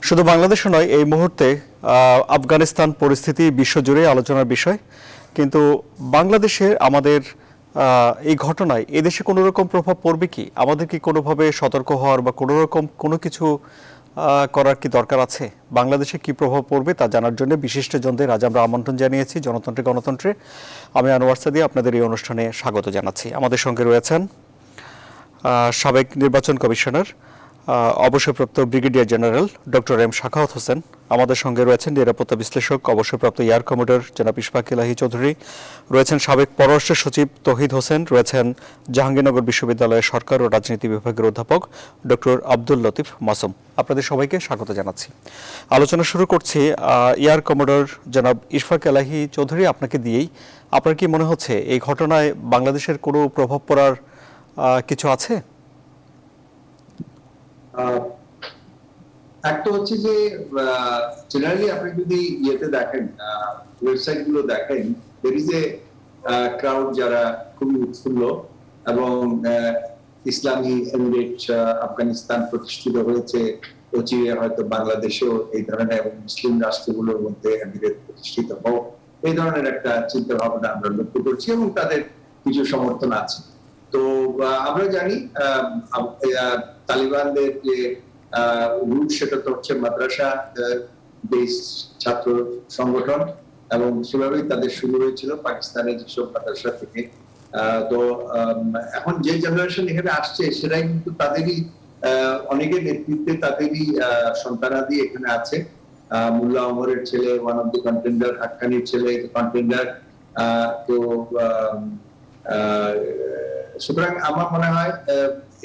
শুধু বাংলাদেশে নয়, এই মুহূর্তে আফগানিস্তান পরিস্থিতি বিশ্বজুড়ে আলোচনার বিষয়। কিন্তু বাংলাদেশে আমাদের এই ঘটনায় এদেশে কোনো রকম প্রভাব পড়বে কি? আমাদের কি কোনোভাবে সতর্ক হওয়ার বা কোনো রকম কোনো কিছু করার কি দরকার আছে? বাংলাদেশে কি প্রভাব পড়বে তা জানার জন্য বিশিষ্টজনদের আজ আমরা আমন্ত্রণ জানিয়েছি জনতন্ত্রে গণতন্ত্রে। আমি আনোয়ার সাদি আপনাদের এই অনুষ্ঠানে স্বাগত জানাচ্ছি। আমাদের সঙ্গে রয়েছেন সাবেক নির্বাচন কমিশনার অবসরপ্রাপ্ত brigadier general doctor M Shakhawat Hossain. আমাদের সঙ্গে রয়েছেন নিরাপত্তা বিশ্লেষক অবসরপ্রাপ্ত এয়ার কমোডর জনাব ইশফাক এলাহী চৌধুরী, রয়েছেন সাবেক পররাষ্ট্র সচিব তৌহিদ হোসেন, রয়েছেন জাহাঙ্গীরনগর বিশ্ববিদ্যালয়ের সরকার ও রাজনীতি বিভাগের অধ্যাপক ডক্টর আব্দুল লতিফ মাসুম। আপনাদের সবাইকে স্বাগত জানাচ্ছি। আলোচনা শুরু করছি এয়ার কমোডর জনাব ইশফাক এলাহী চৌধুরী, আপনাকে দিয়েই। আপনার কি মনে হচ্ছে এই ঘটনায় বাংলাদেশের কোনো প্রভাব পড়ার কিছু আছে? একটা হচ্ছে যে জেনারেলি আপনি যদি ইয়েতে দেখেন, ওয়েবসাইট গুলো দেখেন, there is a ক্রাউড যারা খুবই উৎফুল্ল এবং ইসলামী এমিরেট আফগানিস্তান প্রতিষ্ঠিত হয়েছে, অচিরে হয়তো বাংলাদেশেও এই ধরনের এবং মুসলিম রাষ্ট্রগুলোর মধ্যে এমিরেট প্রতিষ্ঠিত হোক, এই ধরনের একটা চিন্তা ভাবনা আমরা লক্ষ্য করছি এবং তাদের কিছু সমর্থন আছে। তো আমরা জানি তালিবানদের যে রুট সেটা তো হচ্ছে মাদ্রাসা দেশ ছাত্র সংগঠন এবং সেভাবেই তাদের শুরু হয়েছিল পাকিস্তানের যেসব মাদ্রাসা থেকে। তো এখন যে জেনারেশন এখানে আসছে সেটাই কিন্তু তাদেরই অনেকের নেতৃত্বে তাদেরই সন্তানাদি এখানে আছে। মোল্লা ওমরের ছেলে ওয়ান অফ দ্য কন্টেন্ডার, হাক্কানির ছেলে কন্টেন্ডার। তো সুতরাং আমার মনে হয়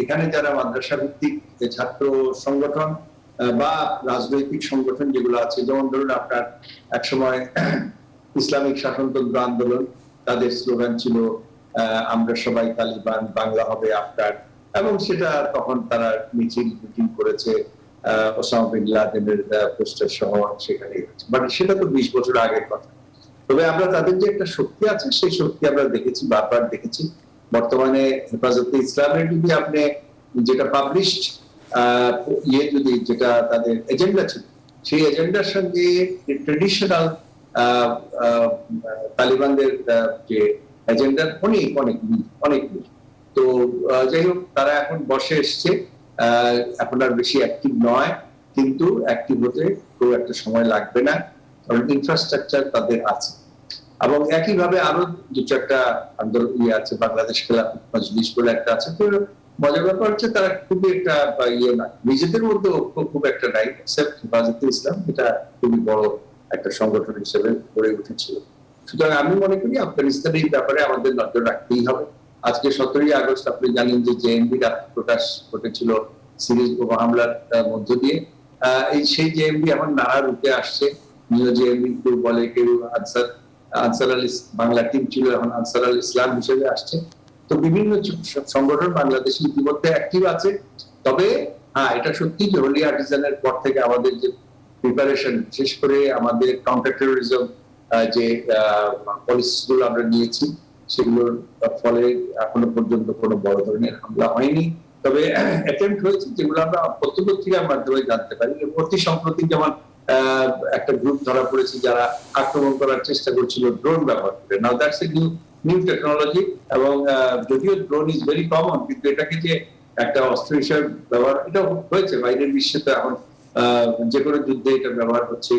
এখানে যারা মাদ্রাসা ভিত্তিক ছাত্র সংগঠন বা রাজনৈতিক সংগঠন যেগুলো আছে, যেমন ধরুন আপনার একসময় ইসলামিক শাসনতন্ত্র আন্দোলন, তাদের স্লোগান ছিল আমরা সবাই তালিবান, বাংলা হবে আপনার, এবং সেটা তখন তারা মিছিল মিটিং করেছে ওসামা বিন লাদেনের পোস্টার সহ সেখানে। বাট সেটা তো 20 বছর আগের কথা। তবে আমরা তাদের যে একটা শক্তি আছে সেই শক্তি আমরা দেখেছি, বারবার দেখেছি। বর্তমানে হেফাজতে ইসলামের যদি আপনি যেটা পাবলিশড যদি যেটা তাদের এজেন্ডা ছিল, সেই এজেন্ডার সঙ্গে ট্রেডিশনাল তালিবানদের যে এজেন্ডার অনেক অনেক অনেক। তো যাই হোক, তারা এখন বসে এসছে, এখন আর বেশি অ্যাক্টিভ নয়, কিন্তু অ্যাক্টিভ হতে খুব একটা সময় লাগবে না, কারণ ইনফ্রাস্ট্রাকচার তাদের আছে। এবং একইভাবে আরো দু চারটা আন্দোলন আছে, বাংলাদেশ খেলাফত মজলিস বলে একটা আছে। তো মজার ব্যাপার হচ্ছে তারা খুবই একটা ইয়ে না, নিজেদের মধ্যে ঐক্য খুব একটা নাই, এক্সেপ্ট হেফাজতে ইসলাম, এটা খুবই বড় একটা সংগঠন হিসেবে গড়ে উঠেছিল। সুতরাং আমি মনে করি আফগানিস্তানের এই ব্যাপারে আমাদের নজর রাখতেই হবে। আজকে 17ই আগস্ট আপনি জানেন যে জেএমবির আত্মপ্রকাশ ঘটেছিল সিরিজ বোমা হামলার মধ্য দিয়ে। সেই জেএমবি এখন নানা রূপে আসছে। নিউ জেএমবি কেউ বলে, কেউ আনসার আল বাংলা টিম ছিল, এখন আনসার আল ইসলাম হিসেবে আসছে। তো বিভিন্ন সংগঠন বাংলাদেশে ইতিমধ্যে অ্যাক্টিভ আছে। তবে হ্যাঁ, এটা সত্যি যে হোলি আর্টিজানের পর থেকে আমাদের যে প্রিপারেশন, বিশেষ করে আমাদের কাউন্টার টেরোরিজম যে পলিসিগুলো আমরা নিয়েছি, সেগুলোর ফলে এখনো পর্যন্ত কোনো বড় ধরনের হামলা হয়নি। তবে অ্যাটেম্প্ট হয়েছে যেগুলো আমরা পত্রপত্রিকার মাধ্যমে জানতে পারি। অতি সম্প্রতি যেমন একটা গ্রুপ ধরা পড়েছে যারা আক্রমণ করার চেষ্টা করছিল ড্রোন ব্যবহার করে। নাও দ্যাটস এ নিউ টেকনোলজি, এবং যদিও ড্রোন ইজ ভেরি কমন, কিন্তু এটাকে যে একটা অস্ত্র হিসেবে ব্যবহার, এটা হয়েছে বাইরের বিশ্বে। তো এখন যে কোনো যুদ্ধে এটা ব্যবহার হচ্ছে,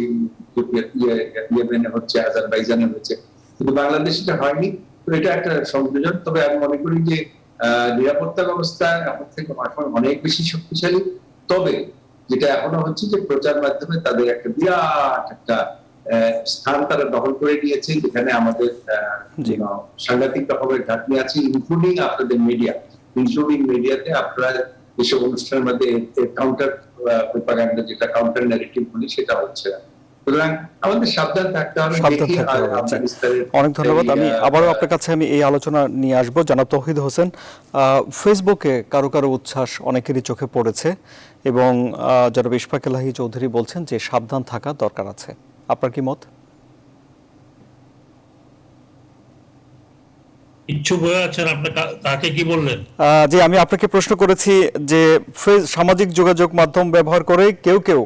ইয়েমেনে হচ্ছে, আজারবাইজানে হচ্ছে, কিন্তু বাংলাদেশে এটা হয়নি। তো এটা একটা সংযোজন। তবে আমি মনে করি যে নিরাপত্তা ব্যবস্থা এখন থেকে অনেক বেশি শক্তিশালী। তবে যেটা এখনো হচ্ছে যে প্রচার মাধ্যমে তাদের একটা বিরাট একটা স্থান তারা দখল করে নিয়েছে, যেখানে আমাদের সাংঘাতিক রকমের ঘাটতি আছে, ইনক্লুডিং আপনাদের মিডিয়া। ইনক্লুডিং মিডিয়াতে আপনারা যেসব অনুষ্ঠানের মধ্যে কাউন্টার প্রোপাগান্ডা, যেটা কাউন্টার ন্যারেটিভ বলি, সেটা হচ্ছে না। সুতরাং আমাদের সাবধান থাকতে হবে। অনেক ধন্যবাদ। আমি আবারও আপনার কাছে এই আলোচনা নিয়ে আসবো। জনাব তৌহিদ হোসেন, ফেসবুকে কারো কারো উচ্ছ্বাস অনেকেরই চোখে পড়েছে এবং জনাব ইশফাক এলাহী চৌধুরী বলছেন যে সাবধান থাকা দরকার আছে। আপনার কি মত? জি, আমি আপনাকে প্রশ্ন করেছি যে সামাজিক যোগাযোগ মাধ্যম ব্যবহার করে কেউ কেউ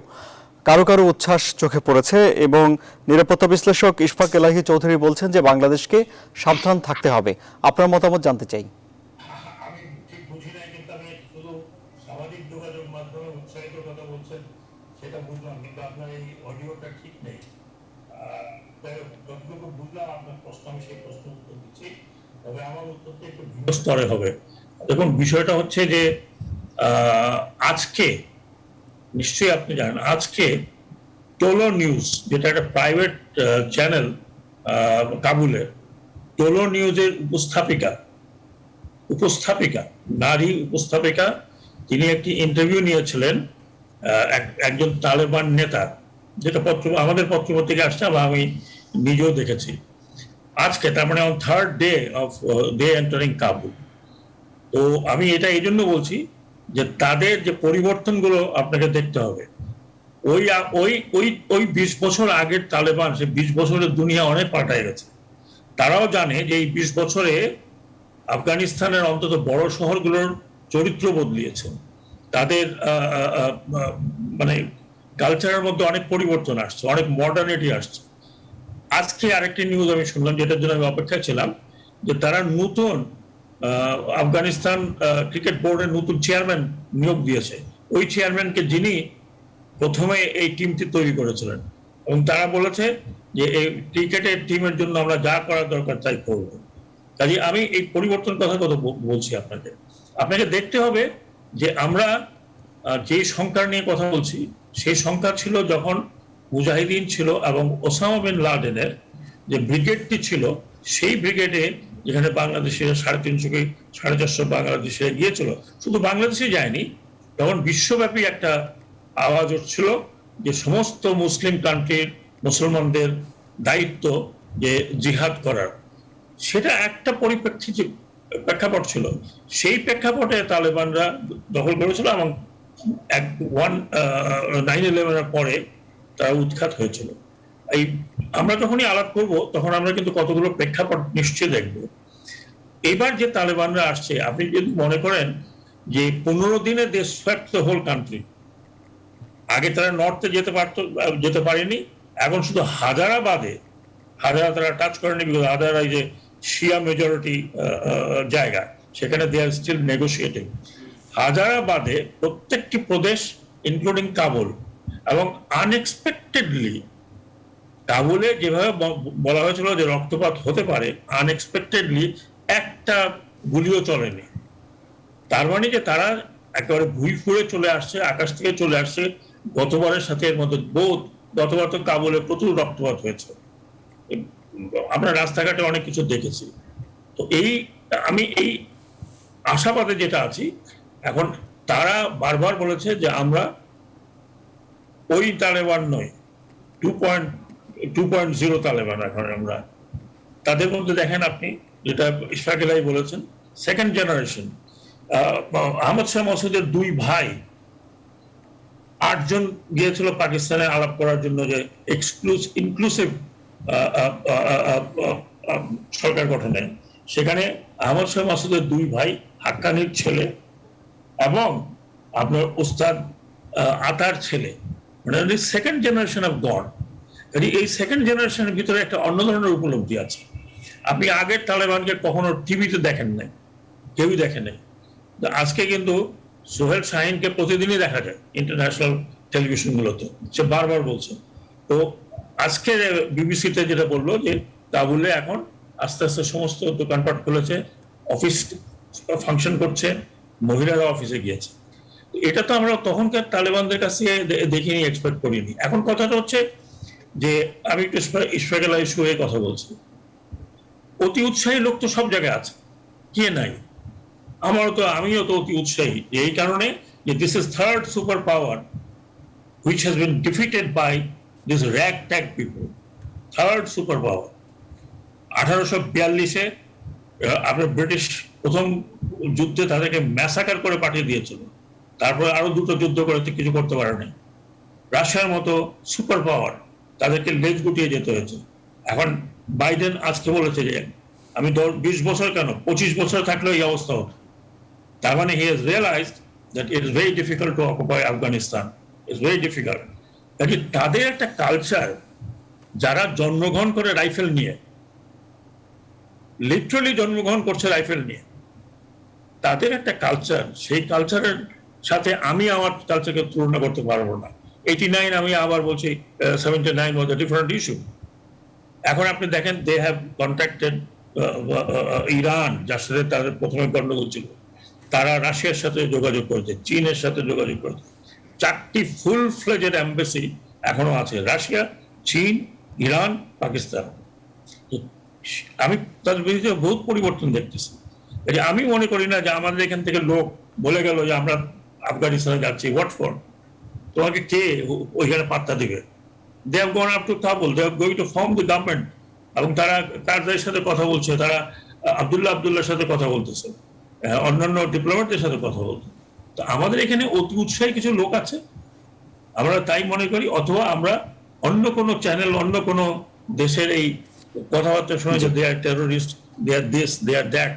কারো কারো উচ্ছ্বাস চোখে পড়েছে এবং নিরাপত্তা বিশ্লেষক ইশফাক এলাহি চৌধুরী বলছেন যে বাংলাদেশকে সাবধান থাকতে হবে। আপনার মতামত জানতে চাই। আমি ঠিক বুঝি নাই, কিন্তু আমি শুধু সামাজিক যোগাযোগ মাধ্যমে উৎসাহিত কথা বলছেন সেটা বুঝলাম, কিন্তু আপনার এই অডিওটা ঠিক নেই। যতটুকু বুঝলাম আপনার প্রশ্ন, আমি সেই প্রশ্ন উত্তর দিচ্ছি, তবে আমার উত্তরটা একটু ভিন্ন স্তরে হবে। দেখুন, বিষয়টা হচ্ছে যে আজকে নিশ্চয়ই আপনি জানেন, আজকে টোলো নিউজ, যেটা একটা প্রাইভেট চ্যানেল কাবুলে, টোলো নিউজের উপস্থাপিকা নারী উপস্থাপিকা, তিনি একটি ইন্টারভিউ নিয়েছিলেন একজন তালেবান নেতা, যেটা আমাদের পত্রপত্রিকা আসছে বা আমি নিজেও দেখেছি। আজকে তার মানে on third day of they entering Kabul. তো আমি এটা এই জন্য বলছি যে তাদের যে পরিবর্তনগুলো আপনাকে দেখতে হবে। ওই ওই ওই ওই 20 বছর আগের তালেবান, সে 20 বছরের দুনিয়া অনেক পাল্টায় গেছে। তারাও জানে যে এই 20 বছরে আফগানিস্তানের অন্তত বড় শহরগুলোর চরিত্র বদলিয়েছে। তাদের মানে কালচারের মধ্যে অনেক পরিবর্তন আসছে, অনেক মডার্নিটি আসছে। আজকে আরেকটি নিউজ আমি শুনলাম, যেটার জন্য আমি অপেক্ষা ছিলাম, যে তারা নতুন আফগানিস্তান ক্রিকেট বোর্ডের নতুন চেয়ারম্যান নিয়োগ দিয়েছে। ওই চেয়ারম্যানকে, যিনি প্রথমে এই টিমটি তৈরি করেছিলেন, এবং তারা বলেছে যে এই ক্রিকেটের টিমের জন্য আমরা যা করার দরকার তাই করব। কাজে আমি এই পরিবর্তন কথা বলছি আপনাকে দেখতে হবে যে আমরা যে সংখ্যা নিয়ে কথা বলছি, সেই সংখ্যা ছিল যখন মুজাহিদিন ছিল এবং ওসামা বিন লাদেনের যে ব্রিগেডটি ছিল, সেই ব্রিগেডে যেখানে বাংলাদেশের 350-450 বাংলাদেশে গিয়েছিল, শুধু বাংলাদেশে যায়নি, তখন বিশ্বব্যাপী একটা আওয়াজ উঠছিল যে সমস্ত মুসলিম কান্ট্রির মুসলমানদের দায়িত্ব যে জিহাদ করার। সেটা একটা প্রেক্ষাপট ছিল। সেই প্রেক্ষাপটে তালেবানরা দখল করেছিল এবং 9/11-এর পরে তারা উৎখাত হয়েছিল। এই আমরা যখনই আলাপ করব তখন আমরা কিন্তু কতগুলো প্রেক্ষাপট নিশ্চয়ই দেখব। এবার যে তালেবানরা আসছে, আপনি যদি মনে করেন যে 15 দিনে দে সোয়েপ্ট দ্য হোল কান্ট্রি। আগে তারা নর্থে যেতে পারেনি, এখন শুধু হাজারা তারা টাচ করেনি, বিকজ হাজারা এই যে শিয়া মেজরিটি জায়গা, সেখানে দে আর স্টিল নেগোসিয়েটিং। হাজারা বাদে প্রত্যেকটি প্রদেশ, ইনক্লুডিং কাবুল, এবং আনএক্সপেক্টেডলি কাবুলে যেভাবে বলা হয়েছিল যে রক্তপাত হতে পারে, আনএক্সপেক্টেডলি একটা গুলিও চলেনি। তার মানে যে তারা একেবারে ভুই ফুড়ে চলে আসছে, আকাশ থেকে চলে আসছে। গতবারের সাথে এর মধ্যে গতবার তো কাবুলে প্রচুর রক্তপাত হয়েছে, আমরা রাস্তাঘাটে অনেক কিছু দেখেছি। তো আমি এই আশাবাদে যেটা আছি, এখন তারা বারবার বলেছে যে আমরা ওই তালেবান নয়, 2.0 তালেবান। এখন আমরা তাদের মধ্যে দেখেন, আপনি যেটা ইশফাক এলাহি বলেছেন, সেকেন্ড জেনারেশন। আহমদ শাহ মাসুদের 2 ভাই, 8 জন গিয়েছিল পাকিস্তানে আলাপ করার জন্য যে ইনক্লুসিভ সরকার গঠনে। সেখানে আহমদ শাহ মাসুদের 2 ভাই, হাক্কানির ছেলে এবং আপনার উস্তাদ আতার ছেলে, মানে সেকেন্ড জেনারেশন অফ গড। এই সেকেন্ড জেনারেশনের ভিতরে একটা অন্য ধরনের উপলব্ধি আছে। আপনি আগের তালেবানকে কখনো টিভিতে দেখেন নাই, কেউই দেখেন নাই। আজকে কিন্তু সোহেল শাহিনকে প্রতিদিনই দেখা যায় ইন্টারন্যাশনাল টেলিভিশনগুলোতে, সে বারবার বলছে। তো আজকে বিবিসিতে যেটা বললো যে কাবুলে এখন আস্তে আস্তে সমস্ত দোকানপাট খুলেছে, অফিস ফাংশন করছে, মহিলারা অফিসে গিয়েছে। এটা তো আমরা তখনকার তালেবানদের কাছে দেখিনি, এক্সপেক্ট করিনি। এখন কথাটা হচ্ছে যে আমি একটু ইশফাক এলাহি শুয়ে কথা বলছি, অতি উৎসাহী লোক তো সব জায়গায় আছে, কে নাই? আমিও তো অতি উৎসাহী এই কারণে যে this is third superpower which has been defeated by this ragtag people. Third superpower. 1842-এ আপনার ব্রিটিশ প্রথম যুদ্ধে তাদেরকে ম্যাসাকার করে পাঠিয়ে দিয়েছিল, তারপরে আরো 2টো যুদ্ধ করে কিছু করতে পারে নাই। রাশিয়ার মতো সুপার পাওয়ার, তাদেরকে লেজ গুটিয়ে যেতে হয়েছে। এখন বাইডেন আজকে বলেছে যে আমি 20 বছর কেন 25 বছর থাকলেও এই অবস্থা হতো। তার মানে he has realized that it is very difficult to occupy Afghanistan. It's very difficult. কাজে তাদের একটা কালচার, যারা জন্মগ্রহণ করে রাইফেল নিয়ে, লিটারালি জন্মগ্রহণ করছে রাইফেল নিয়ে, তাদের একটা কালচার, সেই কালচারের সাথে আমি আমার কালচারকে তুলনা করতে পারবো না। 89, আমি আবার বলছি, 79 ওয়াজ আ ডিফারেন্ট ইস্যু। এখন আপনি দেখেন, দে হ্যাভ কন্ট্যাক্টেড ইরান, যার সাথে তাদের প্রথমে গন্ডগোল ছিল, তারা রাশিয়ার সাথে যোগাযোগ করেছে, চীনের সাথে যোগাযোগ করেছে। 4টি ফুল ফ্লেজেড এম্বাসি এখনো আছে, রাশিয়া, চীন, ইরান, পাকিস্তান। আমি তাদের বিরুদ্ধে বহুত পরিবর্তন দেখতেছি। আমি মনে করি না যে আমাদের এখান থেকে লোক বলে গেল যে আমরা আফগানিস্তানে যাচ্ছি, হোয়াট ফর? তোমাকে কে ওইখানে পাত্তা দিবে? They have gone up to Kabul, they have going to form the government, এবং তারা তাদের সাথে কথা বলছে, তারা আব্দুল্লাহর সাথে কথা বলতেছে, অন্যান্য ডিপ্লোম্যাটদের সাথে কথা বলছে। তো আমাদের এখানে অতি উৎসাহী কিছু লোক আছে, আমরা তাই মনে করি, অথবা আমরা অন্য কোনো চ্যানেল, অন্য কোনো দেশের এই কথাবার্তা শুনে যে they are terrorist, they are this, they are that.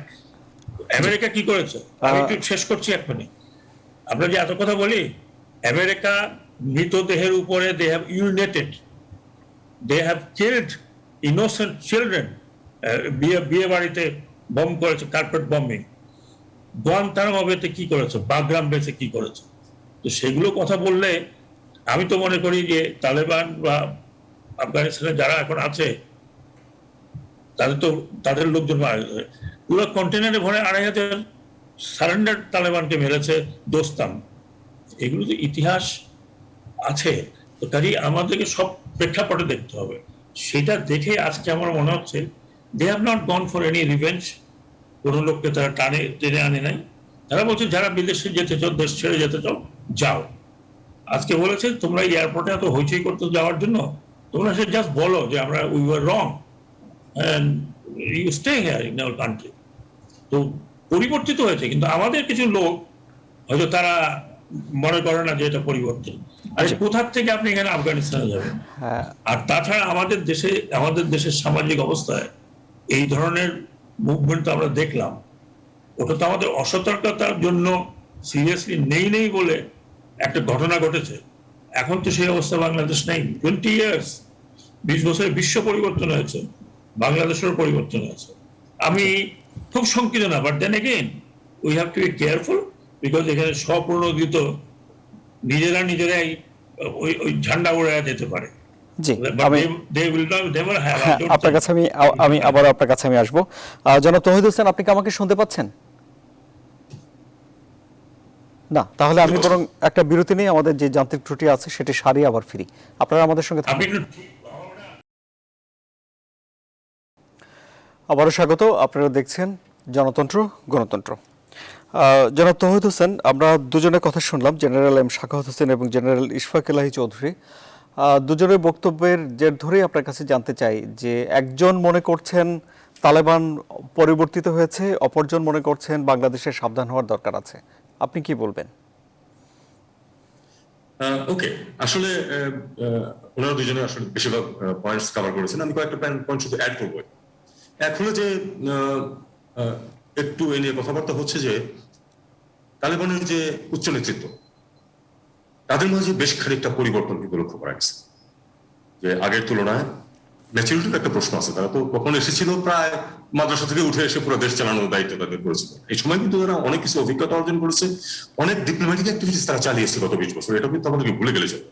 America কি করেছে? আমি একটু শেষ করছি এক্ষুনি। আমরা যে এত কথা বলি, আমেরিকা মৃতদেহের উপরে they have urinated, they have killed innocent children. বিয়ে বাড়িতে বম করেছে, কার্পেট বম্বিং। গুয়ান্তানামো বেতে কি করেছে, বাগরাম বেসে কি করেছে। তো সেগুলো কথা বললে আমি তো মনে করি যে তালেবান বা আফগানিস্তানে যারা এখন আছে, তাদের লোকজন মারা গেছে। পুরো কন্টেনারে ভরে 2,500 সারেন্ডার তালেবানকে মেরেছে দোস্তাম। এগুলো তো ইতিহাস আছে। তো কাজেই আমাদেরকে সব প্রেক্ষাপটে দেখতে হবে। সেটা দেখে আজকে আমার মনে হচ্ছে they have not gone for any revenge. কোনো লোককে তারা টেনে আনে নাই। তারা বলছে যারা বিদেশে যেতে চাও, দেশ ছেড়ে যেতে চাও, যাও। আজকে বলেছে তোমরা এয়ারপোর্টে এত হইচই করতে যাওয়ার জন্য, তোমরা সে জাস্ট বলো যে আমরা we were wrong and you stay here in our country. তো পরিবর্তিত হয়েছে, কিন্তু আমাদের কিছু লোক হয়তো তারা মনে করে না যে এটা পরিবর্তন। আর কোথা থেকে আপনি এখানে আফগানিস্তানে যাবেন? আর তাছাড়া আমাদের দেশের সামাজিক অবস্থায় এই ধরনের মুভমেন্ট তো আমরা দেখলাম, ওটা তো আমাদের অসতর্কতার জন্য সিরিয়াসলি নেই বলে একটা ঘটনা ঘটেছে। এখন তো সেই অবস্থা বাংলাদেশ নেই। 20 ইয়ার্স, 20 বছরে বিশ্ব পরিবর্তন হয়েছে, বাংলাদেশের পরিবর্তন আছে। আমি খুব শঙ্কিত না, but then again we have to be careful, because এখানে স্বপ্রণোদিত নিজেরাই ওই ঝান্ডা উড়াইয়া যেতে পারে। জি, আপনার কাছে আমি আবার আপনার কাছে আমি আসবো। জনাব তৌহিদ হোসেন, আপনি কি আমাকে শুনতে পাচ্ছেন? না, তাহলে আমি বরং একটা বিরতি নিয়ে আমাদের যে যান্ত্রিক ত্রুটি আছে সেটি সারিয়ে আবার ফিরি। আপনারা আমাদের সঙ্গে থাকুন। আবারও স্বাগত। আপনারা দেখছেন জনতন্ত্র গণতন্ত্র। জনাব তৌহিদ হোসেন, আমরা দুজনের কথা শুনলাম, জেনারেল এম শাখাওয়াত হোসেন এবং জেনারেল ইশফাক এলাহি চৌধুরী। দুজনের বক্তব্যের জের ধরেই আপনার কাছে জানতে চাই যে একজন মনে করছেন তালেবান পরিবর্তিত হয়েছে, অপরজন মনে করছেন বাংলাদেশের সাবধান হওয়ার দরকার আছে। আপনি কি বলবেন? ওকে, আসলে ওনারা দুজনে আসলে বেশিরভাগ পয়েন্টস কভার করেছেন। আমি কয়েকটা পয়েন্ট শুধু অ্যাড করবো। এখনো যে একটু এ নিয়ে কথাবার্তা হচ্ছে যে তালেবানের যে উচ্চ নেতৃত্ব, তাদের মাঝে বেশ খানিকটা পরিবর্তন কিন্তু লক্ষ্য করা গেছে। যে আগের তুলনায় ম্যাচুরিটির একটা প্রশ্ন আছে। তারা তো কখন এসেছিল প্রায় মাদ্রাসা থেকে উঠে এসে পুরো দেশ চালানোর দায়িত্ব তাদের করেছিল। এই সময় কিন্তু তারা অনেক কিছু অভিজ্ঞতা অর্জন করেছে, অনেক ডিপ্লোম্যাটিক অ্যাক্টিভিটিস তারা চালিয়েছে গত 20 বছর। এটা কিন্তু আমাদেরকে ভুলে গেলে চলে।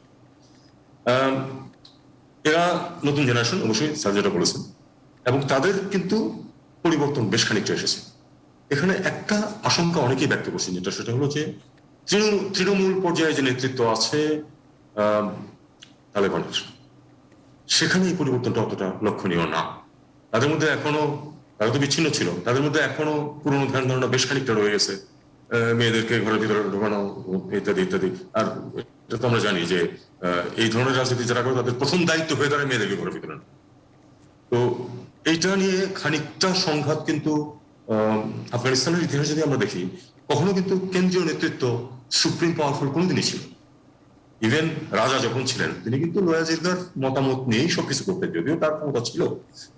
এরা নতুন জেনারেশন, অবশ্যই স্যার যেটা বলেছেন, এবং তাদের কিন্তু পরিবর্তন বেশ খানিকটা এসেছে। এখানে একটা আশঙ্কা অনেকেই ব্যক্ত করছেন, যেটা সেটা হলো যে তৃণমূল পর্যায়ে যে নেতৃত্ব আছে তালেবানের, সেখানে এই পরিবর্তনটা অতটা লক্ষণীয় না। তাদের মধ্যে এখনো, তারা তো বিচ্ছিন্ন ছিল, তাদের মধ্যে এখনো পুরোনো ধ্যান ধারণা বেশ খানিকটা রয়ে গেছে, মেয়েদেরকে ঘরের ভিতরে ঢোকানো ইত্যাদি ইত্যাদি। আর এটা তো আমরা জানি যে এই ধরনের রাজনীতি যারা করে তাদের প্রথম দায়িত্ব হয়ে দাঁড়ায় মেয়েদেরকে ঘরের ভিতরে। তো এইটা নিয়ে খানিকটা সংঘাত কিন্তু আফগানিস্তানের ইতিহাস যদি আমরা দেখি, কখনো কিন্তু কেন্দ্রীয় নেতৃত্ব সুপ্রিম পাওয়ারফুল কোনোদিনই ছিল। ইভেন রাজা যখন ছিলেন তিনি কিন্তু লোয়া জিরগার মতামত নিয়েই সবকিছু করতেন, যদিও তার ক্ষমতা ছিল।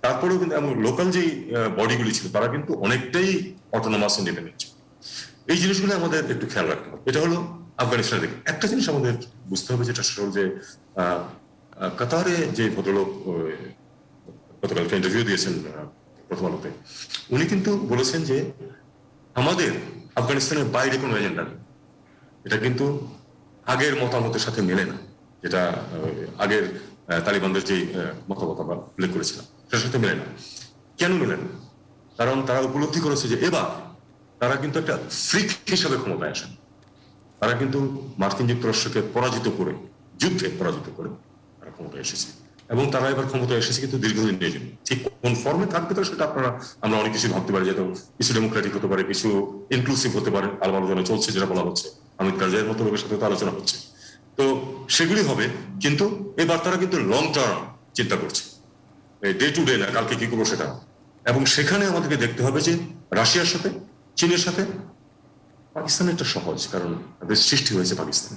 তারপরেও কিন্তু এমন লোকাল যেই বডিগুলি ছিল তারা কিন্তু অনেকটাই অটোনমাস ইন্ডিপেন্ডেন্ট ছিল। এই জিনিসগুলো আমাদের একটু খেয়াল রাখতে হবে। এটা হলো আফগানিস্তানের দিকে। একটা জিনিস আমাদের বুঝতে হবে, যেটা সেটা হলো যে কাতারে যে ভদ্রলোক গতকালকে ইন্টারভিউ দিয়েছেন প্রথম আলোতে, উনি কিন্তু বলেছেন যে আমাদের আফগানিস্তানের বাইরে কোনো এজেন্ডা নেই। এটা কিন্তু আগের মতামতের সাথে মেলে না, যেটা আগের তালিবানদের যে মতামত আমরা উল্লেখ করেছিলাম সেটার সাথে মেলে না। কেন মেলে না? কারণ তারা উপলব্ধি করেছে যে এবার তারা কিন্তু একটা ফ্রিক হিসাবে ক্ষমতায় আসেন। তারা কিন্তু মার্কিন যুক্তরাষ্ট্রকে পরাজিত করে, যুদ্ধে পরাজিত করে তারা ক্ষমতায় এসেছে, এবং তারা এবার ক্ষমতায় এসেছে কিন্তু দীর্ঘদিনের জন্য। ঠিক কোন ফর্মে থাকবে তো সেটা আমরা অনেক কিছু ভাবতে পারি, যেহেতু কিছু ডেমোক্রেটিক হতে পারে, কিছু ইনক্লুসিভ হতে পারে, আলাপ আলোচনা চলছে যেটা বলা হচ্ছে, অমিত কারজাইয়ের মতো লোকের সাথে তো আলোচনা হচ্ছে, তো সেগুলি হবে। কিন্তু এবার তারা কিন্তু লং টার্ম চিন্তা করছে, ডে টু ডে না কালকে কি করবো সেটা। এবং সেখানে আমাদেরকে দেখতে হবে যে রাশিয়ার সাথে, চীনের সাথে পাকিস্তানের একটা সহজ, কারণ তাদের সৃষ্টি হয়েছে পাকিস্তান।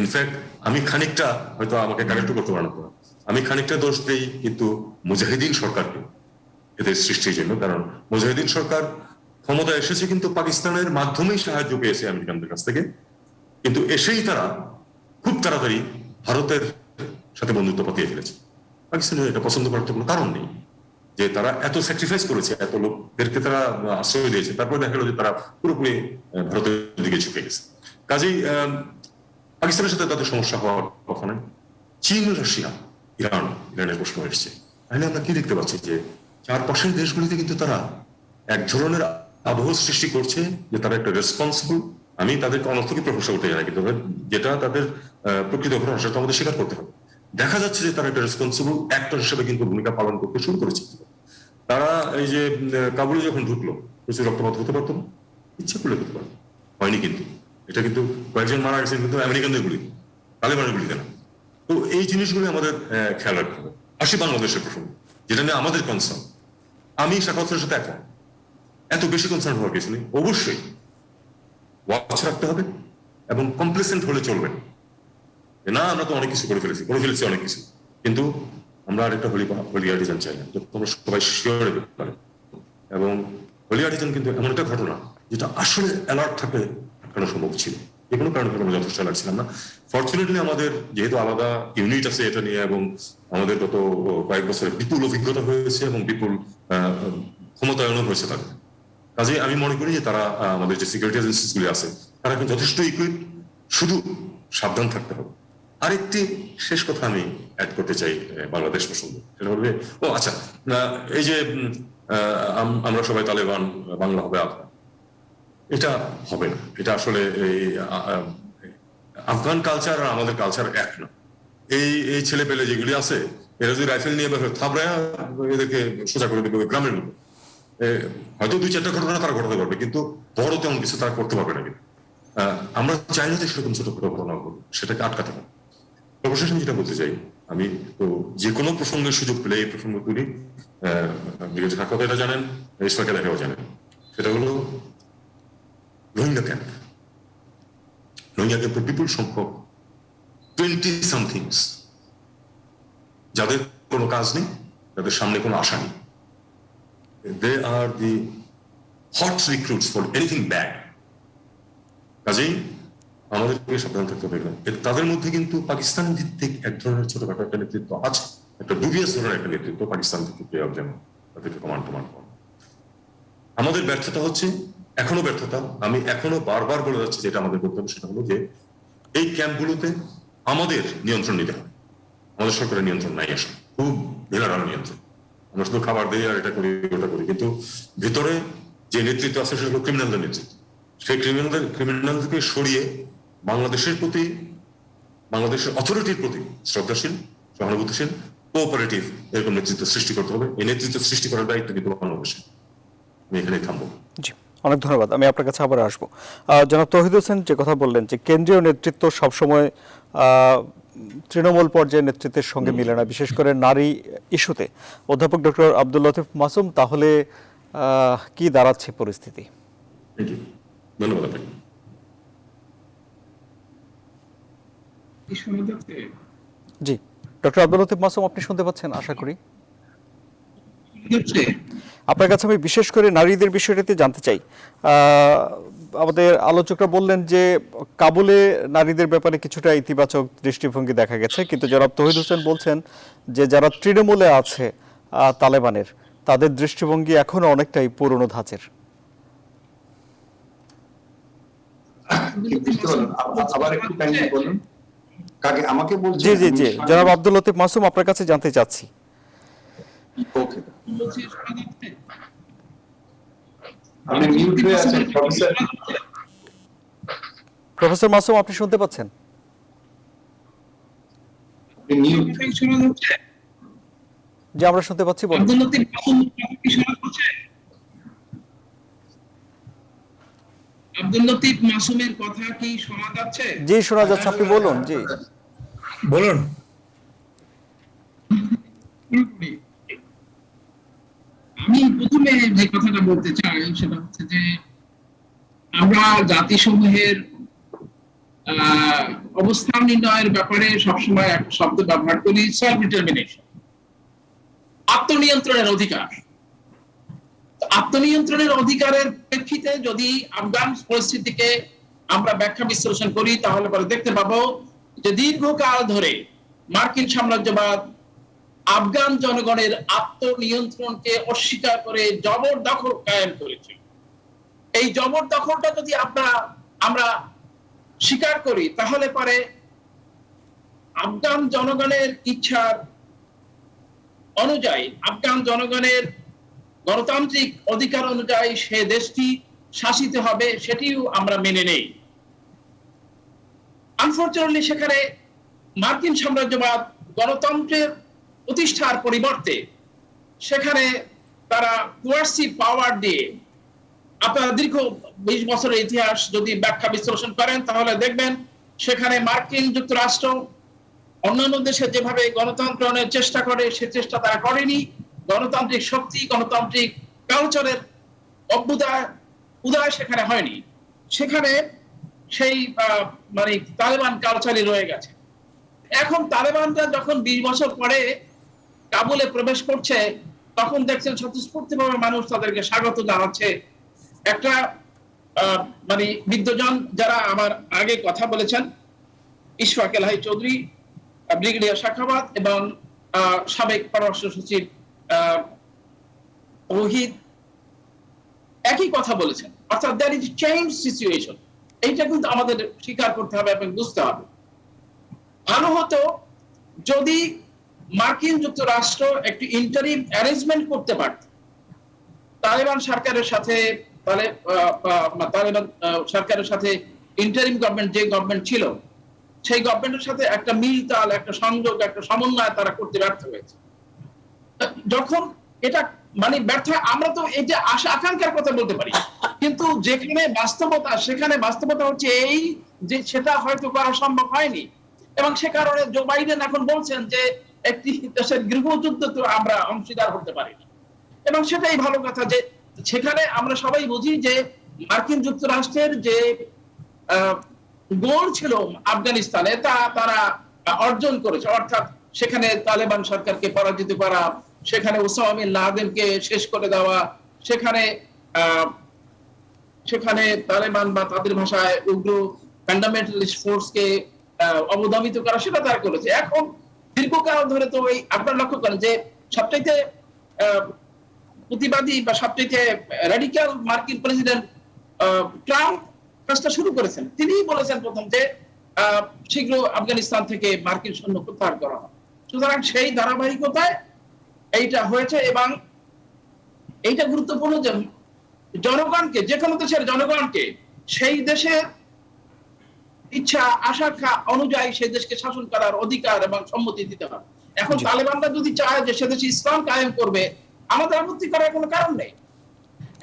ইনফ্যাক্ট আমি খানিকটা, হয়তো আমাকে কারেক্ট করতে পারবো না, আমি খানিকটা দোষ দেই কিন্তু মুজাহিদিন সরকারকে এদের সৃষ্টির জন্য। কারণ মুজাহিদিন সরকার ক্ষমতা এসেছে কিন্তু পাকিস্তানের মাধ্যমেই সাহায্য পেয়েছে আমেরিকানদের কাছ থেকে, কিন্তু এসেই তারা খুব তাড়াতাড়ি ভারতের সাথে বন্ধুত্ব পাতিয়ে ফেলেছে। পাকিস্তানের এটা পছন্দ করার তো কোনো কারণ নেই, যে তারা এত স্যাক্রিফাইস করেছে, এত লোকদেরকে তারা আশ্রয় দিয়েছে, তারপরে দেখা গেল যে তারা পুরোপুরি ভারতের দিকে ঝুঁকে গেছে। কাজেই পাকিস্তানের সাথে তাদের সমস্যা হওয়ার কথা নয়। চীন, রাশিয়া, ইরানের প্রশ্ন এসছে, তাহলে আমরা কি দেখতে পাচ্ছি যে চারপাশের দেশগুলিতে কিন্তু তারা এক ধরনের আবহ সৃষ্টি করছে যে তারা একটা রেসপন্সিবল, আমি তাদেরকে অনর্থকী প্রশংসা করতে জানাই, কিন্তু যেটা তাদের প্রকৃত ঘটনা সেটা আমাদের স্বীকার করতে হবে। দেখা যাচ্ছে যে তারা একটা রেসপন্সিবল অ্যাক্টর হিসেবে কিন্তু ভূমিকা পালন করতে শুরু করেছে। তারা এই যে কাবুলে যখন ঢুকলো, প্রচুর রক্তপাত হতে পারতো না, ইচ্ছা করলে হতে পারতো, হয়নি। কিন্তু এটা কিন্তু কয়েকজন মারা গেছেন কিন্তু আমেরিকানদের গুলি, তালেবানের গুলিতে না। তো এই জিনিসগুলো আমাদের খেয়াল রাখতে হবে। আসি বাংলাদেশের প্রসঙ্গ, যেটা নিয়ে আমাদের কনসার্ন। আমি শাখাওয়াতের সাথে এখন এত বেশি কনসার্ন হওয়ার কিছু নেই। অবশ্যই ওয়াচ রাখতে হবে এবং কমপ্লেসেন্ট হলে চলবে না। আমরা তো অনেক কিছু করে ফেলেছি অনেক কিছু, কিন্তু আমরা আরেকটা হোলি আর্টিজান চাই না, তোমরা সবাই শিওর পারে। এবং হোলি আর্টিজান কিন্তু এমন একটা ঘটনা যেটা আসলে অ্যালার্ট থাকে আটকানো সম্ভব ছিল, যে কোনো কারণে আমরা যথেষ্ট অ্যালার্ট ছিলাম না। ফর্চুনেটলি আমাদের যেহেতু আলাদা ইউনিট আছে এটা নিয়ে, এবং আমাদের গত কয়েক বছরে বিপুল অভিজ্ঞতা হয়েছে এবং বিপুল ক্ষমতায়নও হয়েছে তাদের। কাজে আমি মনে করি যে তারা, আমাদের যে সিকিউরিটি এজেন্সিস গুলি আছে, তারা কিন্তু যথেষ্ট ইকুইপ, শুধু সাবধান থাকতে হবে। আরেকটি শেষ কথা আমি অ্যাড করতে চাই বাংলাদেশ প্রসঙ্গে, সেটা বলবে আচ্ছা, এই যে আমরা সবাই তালেবান, বাংলা হবে আফগান, এটা হবে না। এটা আসলে এই আফগান কালচার আর আমাদের কালচার এক না। এই ছেলে পেলে যেগুলি আছে, এরা যদি রাইফেল নিয়ে থাবড়ায় এদেরকে সোজা করে দেবে গ্রামের মতো। হয়তো 2-4টা ঘটনা তারা ঘটাতে পারবে, কিন্তু বড় তেমন কিছু তারা করতে পারবে না। কিন্তু আমরা চাই না যে সেরকম ছোটখাটো ঘটনা করবো, সেটাকে আটকাতে হবে। সর্বশেষ আমি যেটা বলতে চাই, আমি তো যে কোনো প্রসঙ্গের সুযোগ পেলে এই প্রসঙ্গ তুলি, কথা এটা জানেন, ইসলাকে দেখাও জানেন, সেটা হলো রোহিঙ্গা ক্যাম্প। রোহিঙ্গা ক্যাম্পের বিপুল সংখ্যক 20-somethings, যাদের কোনো কাজ নেই, যাদের সামনে কোনো আশা নেই। They are the hot recruits for anything bad. কাজেই আমাদেরকে সাবধান থাকতে হবে। তাদের মধ্যে কিন্তু পাকিস্তান ভিত্তিক এক ধরনের ছোটখাটো একটা নেতৃত্ব আছে, একটা ডুবিয়াস ধরনের একটা নেতৃত্ব পাকিস্তান থেকে পেয়ে যেন তাদেরকে কমান্ড করে। আমাদের ব্যর্থতা হচ্ছে, এখনো ব্যর্থতা, আমি এখনো বারবার বলে যাচ্ছি, যেটা আমাদের করতে হবে সেটা হলো যে এই ক্যাম্পগুলোতে আমাদের নিয়ন্ত্রণ নিতে হবে। আমাদের সরকারের নিয়ন্ত্রণ নাই, আসলে খুব ঢিলাঢালা নিয়ন্ত্রণ। আমরা শুধু খাবার দিই আর এটা করি ওটা করি, কিন্তু ভিতরে যে নেতৃত্ব আছে সেটা হলো ক্রিমিনালদের নেতৃত্ব। সেই ক্রিমিনালদেরকে সরিয়ে বাংলাদেশের প্রতি, বাংলাদেশের অথরিটির প্রতি শ্রদ্ধাশীল, সহানুভূতিশীল, কোঅপারেটিভ এরকম নেতৃত্ব সৃষ্টি করতে হবে। এই নেতৃত্ব সৃষ্টি করার দায়িত্ব কিন্তু বাংলাদেশে। আমি এখানেই থামবো। জি, অনেক ধন্যবাদ। আমি আপনার কাছে আবার আসবো। জনাব তৌহিদ হোসেন যে কথা বললেন যে কেন্দ্রীয় নেতৃত্ব সবসময় তৃণমূল পর্যায়ের নেতৃত্বের সঙ্গে মিলে না, বিশেষ করে নারী ইস্যুতে। অধ্যাপক ডক্টর আব্দুল লতিফ মাসুম, তাহলে কি দাঁড়াচ্ছে পরিস্থিতি? ধন্যবাদ আপনাকে। জি, ডক্টর আব্দুল লতিফ মাসুম, আপনি শুনতে পাচ্ছেন আশা করি। আপনার কাছে আমি বিশেষ করে নারীদের বিষয়টাতে জানতে চাই। আমাদের আলোচকরা বললেন যে কাবুলে নারীদের ব্যাপারে কিছুটা ইতিবাচক দৃষ্টিভঙ্গি দেখা গেছে, কিন্তু জনাব তৌহিদ হোসেন বলছেন যে যারা তৃণমূলে আছে তালেবানের, তাদের দৃষ্টিভঙ্গি এখনো অনেকটাই পুরনো ধাঁচের। আবার একটু কাইন্ডলি বলুন, কাকে, আমাকে বলছেন? জি জি জি, জনাব আব্দুল লতিফ মাসুম, আপনার কাছে জানতে চাচ্ছি। ওকে, আপনি মিউট হয়ে আছেন প্রফেসর। প্রফেসর মাসুম, আপনি শুনতে পাচ্ছেন? আপনি মিউট। জি, আমরা শুনতে পাচ্ছি, বলুন। আব্দুল লতিফ মাসুমের কথা কি শোনা যাচ্ছে? জি, শোনা যাচ্ছে, আপনি বলুন। জি বলুন। আমি প্রথমে যে কথাটা বলতে চাই সেটা হচ্ছে যে আমরা জাতিসমূহের অবস্থান নির্ণয়ের ব্যাপারে সবসময় একটা শব্দ ব্যবহার করি, সেলফ ডিটারমিনেশন, আত্মনিয়ন্ত্রণের অধিকার। আত্মনিয়ন্ত্রণের অধিকারের প্রেক্ষিতে যদি আফগান পরিস্থিতিকে আমরা ব্যাখ্যা বিশ্লেষণ করি তাহলে পরে দেখতে পাবো যে দীর্ঘকাল ধরে মার্কিন সাম্রাজ্যবাদ আফগান জনগণের আত্মনিয়ন্ত্রণকে অস্বীকার করে জবরদখল কায়েম করেছে। এই জবরদখলটা যদি আমরা স্বীকার করি তাহলে পরে আফগান জনগণের ইচ্ছার অনুযায়ী, আফগান জনগণের গণতান্ত্রিক অধিকার অনুযায়ী সে দেশটি শাসিত হবে, সেটিও আমরা মেনে নেই। আনফরচুনেটলি সেখানে মার্কিন সাম্রাজ্যবাদ গণতন্ত্রের প্রতিষ্ঠার পরিবর্তে সেখানে তারা কোয়ার্সিভ পাওয়ার দিয়ে, আপনারা দীর্ঘ 20 বছরের ইতিহাস যদি ব্যাখ্যা বিশ্লেষণ করেন তাহলে দেখবেন সেখানে মার্কিন যুক্তরাষ্ট্র অন্যান্য দেশে যেভাবে গণতন্ত্রের চেষ্টা করে সে চেষ্টা তারা করেনি। গণতান্ত্রিক শক্তি, গণতান্ত্রিক কালচারের উদয় সেখানে হয়নি। সেখানে সেই মানে তালেবান কালচারই রয়ে গেছে। এখন তালেবানরা যখন 20 বছর পরে কাবুলে প্রবেশ করছে তখন দেখছেন স্বতঃস্ফূর্তভাবে মানুষ তাদেরকে স্বাগত জানাচ্ছে। একটা মানে বিদ্বজন যারা আমার আগে কথা বলেছেন, ইশফাক এলাহি চৌধুরী, ব্রিগেডিয়ার শাখাওয়াত এবং সাবেক পররাষ্ট্র সচিব ওহিদ একই কথা বলেছেন, অর্থাৎ দ্যার ইজ চেঞ্জ সিচুয়েশন। এইটা কিন্তু আমাদের স্বীকার করতে হবে এবং বুঝতে হবে। ভালো হতো যদি মার্কিন যুক্তরাষ্ট্র একটি ইন্টারিম অ্যারেঞ্জমেন্ট করতে পারত তালেবান সরকারের সাথে, তালেবান সরকারের সাথে ইন্টারিম গভর্নমেন্ট যে গভর্নমেন্ট ছিল সেই গভর্নমেন্টের সাথে একটা মিলতাল, একটা সংযোগ, একটা সমন্বয় তারা করতে ব্যর্থ হয়েছে। যখন এটা মানে ব্যর্থ, আমরা তো এটা আশা আকাঙ্ক্ষার কথা বলতে পারি, কিন্তু যেখানে বাস্তবতা, সেখানে বাস্তবতা হচ্ছে এই যে সেটা হয়তো করা সম্ভব হয়নি। এবং সে কারণে জো বাইডেন এখন বলছেন যে একটি দেশের গৃহযুদ্ধ তো আমরা অংশীদার হতে পারিনি। এবং সেটাই ভালো কথা যে সেখানে আমরা সবাই বুঝি যে মার্কিন যুক্তরাষ্ট্রের যে গোল ছিল আফগানিস্তানে তা তারা অর্জন করেছে, অর্থাৎ সেখানে তালেবান সরকারকে পরাজিত করা, সেখানে ওসামা বিন লাদেনকে শেষ করে দেওয়া, সেখানে তালেবান বা তাদের ভাষায় উগ্র ফান্ডামেন্টালিস্ট ফোর্সকে অবদমিত করা, সেটা তারা করেছে। এখন দীর্ঘকাল ধরে তো এই আপনারা লক্ষ্য করেন যে সবচাইতে প্রতিবাদী বা সবচাইতে র্যাডিক্যাল মার্কিন প্রেসিডেন্ট ট্রাম্প কাজটা শুরু করেছেন। তিনিই বলেছেন প্রথম যে শীঘ্র আফগানিস্তান থেকে মার্কিন সৈন্য প্রত্যাহার করা হয়। সুতরাং সেই ধারাবাহিকতায় এইটা হয়েছে এবং এইটা গুরুত্বপূর্ণ যে জনগণকে, যে কোনো দেশের জনগণকে সেই দেশের ইচ্ছা আকাঙ্ক্ষা অনুযায়ী সেই দেশকে শাসন করার অধিকার এবং সম্মতি দিতে হবে। এখন তালেবানরা যদি চায় যে সে দেশে ইসলাম কায়েম করবে, আমাদের আপত্তি করার কোনো কারণ নেই।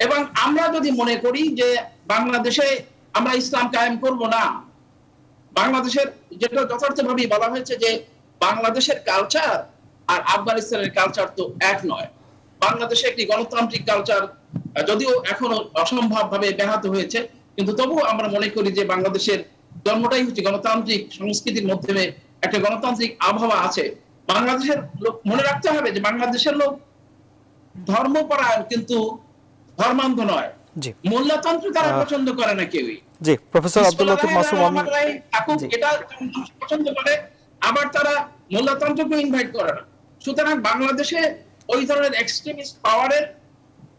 এবং আমরা যদি মনে করি যে বাংলাদেশে আমরা ইসলাম কায়েম করব না, বাংলাদেশের যেটা যথার্থভাবে বলা হয়েছে যে বাংলাদেশের কালচার আর আফগানিস্তানের কালচার তো এক নয়। বাংলাদেশে একটি গণতান্ত্রিক কালচার যদিও এখনো অসম্ভব ভাবে ব্যাহত হয়েছে, কিন্তু তবুও আমরা মনে করি যে বাংলাদেশের জন্মটাই হচ্ছে গণতান্ত্রিক সংস্কৃতির মাধ্যমে একটা গণতান্ত্রিক আবহাওয়া আছে। বাংলাদেশের লোক মনে রাখতে হবে যে বাংলাদেশের লোক ধর্মপরায়ণ কিন্তু ধর্মান্ধ নয়। জি মোল্লাতন্ত্র তারা আহ, পছন্দ করে না কেউই। জি প্রফেসর আব্দুল লতিফ মাসুম, আমি থাকুক জি এটা পছন্দ করে, আবার তারা মোল্লাতন্ত্রকে ইনভাইট করে না। সুতরাং বাংলাদেশে ওই ধরনের এক্সট্রিমিস্ট পাওয়ারের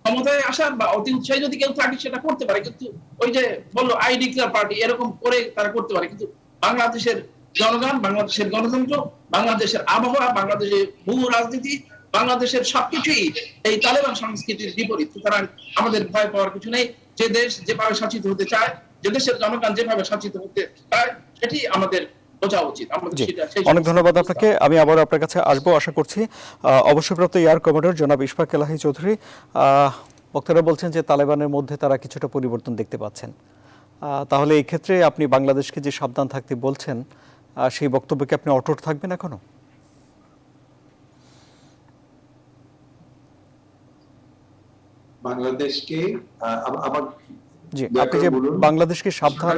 ক্ষমতায় আসার বা অতি উৎসাহী যদি কেউ থাকে সেটা করতে পারে, কিন্তু ওই যে বললো আই ডিক্লেয়ার পার্টি এরকম করে তারা করতে পারে, কিন্তু বাংলাদেশের জনগণ, বাংলাদেশের গণতন্ত্র, বাংলাদেশের আবহাওয়া, বাংলাদেশের ভূ রাজনীতি, বাংলাদেশের সবকিছুই এই তালেবান সংস্কৃতির বিপরীত। সুতরাং আমাদের ভয় পাওয়ার কিছু নেই। যে দেশ যেভাবে শাসিত হতে চায়, যে দেশের জনগণ যেভাবে শাসিত হতে চায়, সেটি আমাদের বোঝা উচিত। আমাদের জি সেটা সেই অনেক ধন্যবাদ আপনাকে। আমি আবার আপনার কাছে আসবো আশা করছি। অবসরপ্রাপ্ত এয়ার কমান্ডার জনাব ইশফাক এলাহি চৌধুরী, বক্তারা বলছেন যে তালেবানের মধ্যে তারা কিছুটা পরিবর্তন দেখতে পাচ্ছেন। তাহলে এই ক্ষেত্রে আপনি বাংলাদেশকে যে সাবধান থাকতে বলছেন, সেই বক্তব্যকে আপনি অটুট থাকবেন এখনো? বাংলাদেশকে আমার জি দয়া আপনি করে যে বলুন। বাংলাদেশকে সাবধান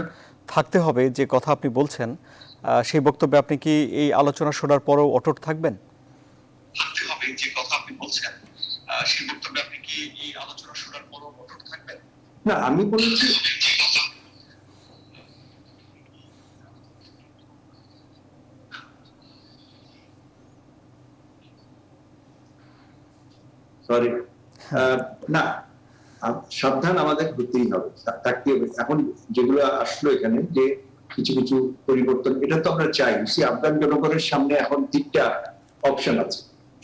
থাকতে হবে যে কথা আপনি বলছেন, সেই বক্তব্যে আপনি কি এই আলোচনা শোনার পরেও অটুট থাকবেন? থাকতে হবে যে কথা আপনি বলছেন, সেই বক্তব্যে আপনি কি এই আলোচনা শোনার পরেও অটুট থাকবেন? না, আমি বলেছি সরি না, সাবধান আমাদের হতেই হবে, থাকতে হবে। এখন যেগুলো আসলো এখানে যে কিছু কিছু পরিবর্তন, এটা তো আমরা চাই। আফগান জনগণের সামনে এখন 3টা অপশন আছে।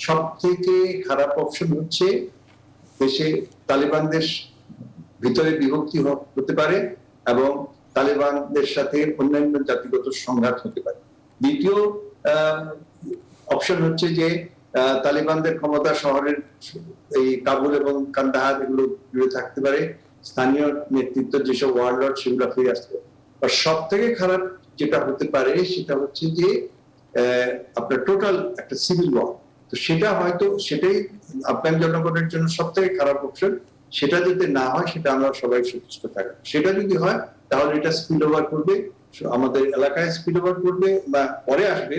সব থেকে খারাপ অপশন হচ্ছে দেশে তালেবানদের ভিতরে বিভক্তি হতে পারে এবং তালেবানদের সাথে অন্যান্য জাতিগত সংঘাত হতে পারে। দ্বিতীয় অপশন হচ্ছে যে তালেবানদের ক্ষমতা শহরের এই কাবুল এবং কান্দাহার এগুলো জুড়ে থাকতে পারে, স্থানীয় নেতৃত্ব যেসব ওয়ারলর্ড সেগুলো ফিরে আসতে পারে। আর সব থেকে খারাপ যেটা হতে পারে সেটা হচ্ছে যে আপনার টোটাল একটা সিভিল ওয়ার। তো সেটা হয়তো সেটাই আফগান জনগণের জন্য সব থেকে খারাপ অপশন। সেটা যদি না হয় সেটা আমরা সবাই সচেষ্ট থাকবো। সেটা যদি হয় তাহলে এটা স্পিল ওভার করবে আমাদের এলাকায়, স্পিল ওভার করবে বা পরে আসবে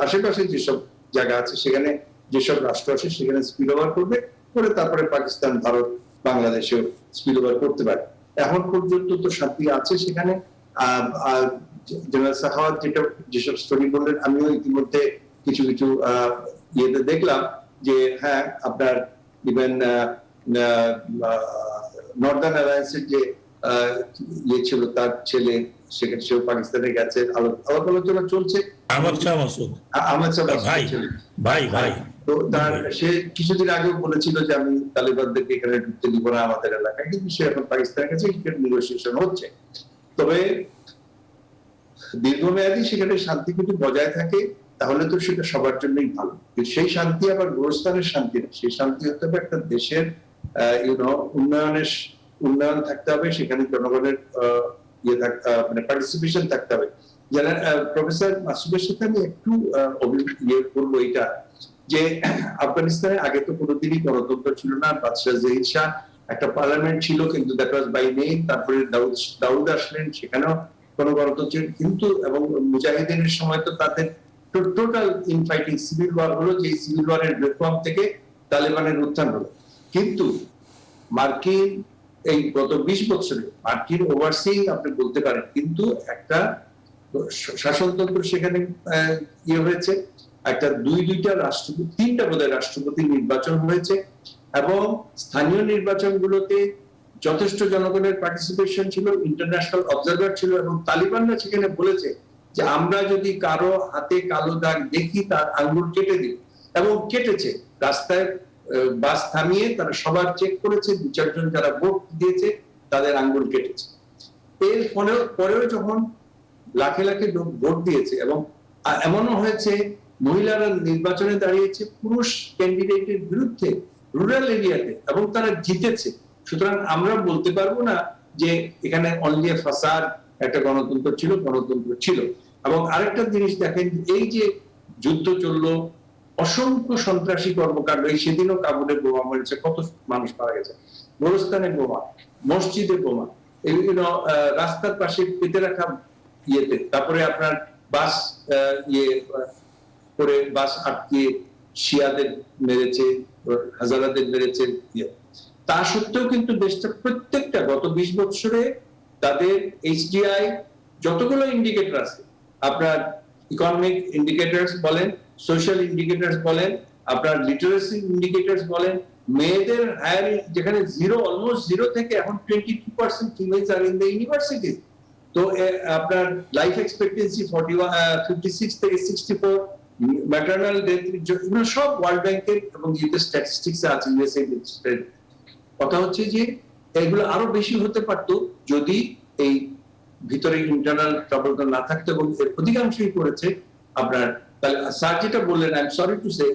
আশেপাশে যেসব জায়গা আছে সেখানে, যেসব রাষ্ট্র আছে সেখানে স্পিল ওভার করবে, করে তারপরে পাকিস্তান, ভারত, বাংলাদেশেও স্পিল ওভার করতে পারে। এখন পর্যন্ত তো শান্তি আছে সেখানে। জেনারেল সাখাওয়াত যেসব স্টোরি বললেন, আমিও ইতিমধ্যে কিছু কিছু ইয়েতে দেখলাম যে হ্যাঁ আপনার ইভেন নর্দার্ন অ্যালায়েন্সের যে ইয়ে ছিল তার ছেলে সেখানে সেও পাকিস্তানে গেছে, আলাপ আলোচনা চলছে। তো তার সে কিছুদিন আগেও বলেছিল যে আমি তালেবানদেরকে এখানে ঢুকতে দিব না আমাদের এলাকায়, কিন্তু সে এখন পাকিস্তানের কাছে নেগোসিয়েশন হচ্ছে। তবে দীর্ঘমেয়াদী সেখানে শান্তি যদি বজায় থাকে তাহলে তো সেটা সবার জন্যই ভালো। সেই শান্তি আবার গোরস্থানের শান্তি না, সেই শান্তি হতে হবে একটা দেশের উন্নয়ন থাকতে হবে, সেখানে জনগণের ইয়ে মানে পার্টিসিপেশন থাকতে হবে। যারা প্রফেসর মাসুদের সাথে আমি একটু ইয়ে করবো এটা যে আফগানিস্তানে আগে তো কোনোদিনই গণতন্ত্র ছিল না। বাদশাহ জহির শাহ একটা পার্লামেন্ট ছিল, কিন্তু দ্যাট ওয়াজ বাই নেম। তারপরে দাউদ আসলেন, সেখানেও কোনো গণতন্ত্র কিন্তু, এবং মুজাহিদিনের সময় তো তাদের টোটাল ইনফাইটিং সিভিল ওয়ার হলো, যে সিভিল ওয়ারের রিফর্ম থেকে তালেবানের উত্থান হলো। কিন্তু মার্কিন এই গত 20 বছরে মার্কিন ওভারসিং আপনি বলতে পারেন, কিন্তু একটা শাসনতন্ত্র সেখানে ইয়ে হয়েছে, একটা দুইটা রাষ্ট্রপতি, 3টা বোধহয় রাষ্ট্রপতি নির্বাচন হয়েছে, এবং স্থানীয় নির্বাচনগুলোতে যথেষ্ট জনগণের পার্টিসিপেশন ছিল, ইন্টারন্যাশনাল অবজারভার ছিল, এবং তালিবানরা সেখানে বলেছে যে আমরা যদি কারো হাতে কালো দাগ দেখি তার আঙ্গুল কেটে দিই, এবং কেটেছে। রাস্তায় বাস থামিয়ে তারা সবার চেক করেছে, 2-4 জন যারা ভোট দিয়েছে তাদের আঙ্গুল কেটেছে। এর পরেও যখন লাখে লাখে লোক ভোট দিয়েছে, এবং এমনও হয়েছে মহিলারা নির্বাচনে দাঁড়িয়েছে পুরুষ ক্যান্ডিডেটের বিরুদ্ধে রুরাল এরিয়াতে, এবং তারা জিতেছে। সুতরাং আমরা বলতে পারবো না যে এখানে অনলি ফাসাদ, একটা গণতন্ত্র ছিল। এবং আরেকটা জিনিস দেখেন, এই যে যুদ্ধ চললো, অসংখ্য সন্ত্রাসী কর্মকাণ্ড, এই সেদিনও কাবুলে বোমা মেরেছে, কত মানুষ মারা গেছে, গোরস্থানে বোমা, মসজিদে বোমা, এইগুলো রাস্তার পাশে পেতে রাখা ইয়েতে, তারপরে আপনার বাস করে বাস আটকে শিয়াদের মেরেছে, হাজারাদের মেরেছে। তা সত্ত্বেও কিন্তু দেশটা প্রত্যেকটা গত 20 বছরে তাদের এইচডিআই যতগুলো ইন্ডিকেটর আছে, আপনার ইকোনমিক ইন্ডিকেটরস বলেন, সোশ্যাল ইন্ডিকেটরস বলেন, আপনার লিটারেসি ইন্ডিকেটরস বলেন, মেয়েদের হায়ার যেখানে জিরো, অলমোস্ট জিরো থেকে এখন 22% females R in the university. তো আপনার লাইফ এক্সপেক্টেন্সি 56 থেকে 64, ম্যাটারনাল ডেথ, এগুলো সব ওয়ার্ল্ড ব্যাংকের এবং ইউএস স্ট্যাটিস্টিক্সে আছে, ইউএসএ। কথা হচ্ছে যে এগুলো আরো বেশি হতে পারতো যদি এই ভিতরে ইন্টারনাল ট্রাবলটা না থাকতো, এবং এর অধিকাংশই করেছে আপনার। তাহলে স্যার যেটা বললেন, I am sorry to say,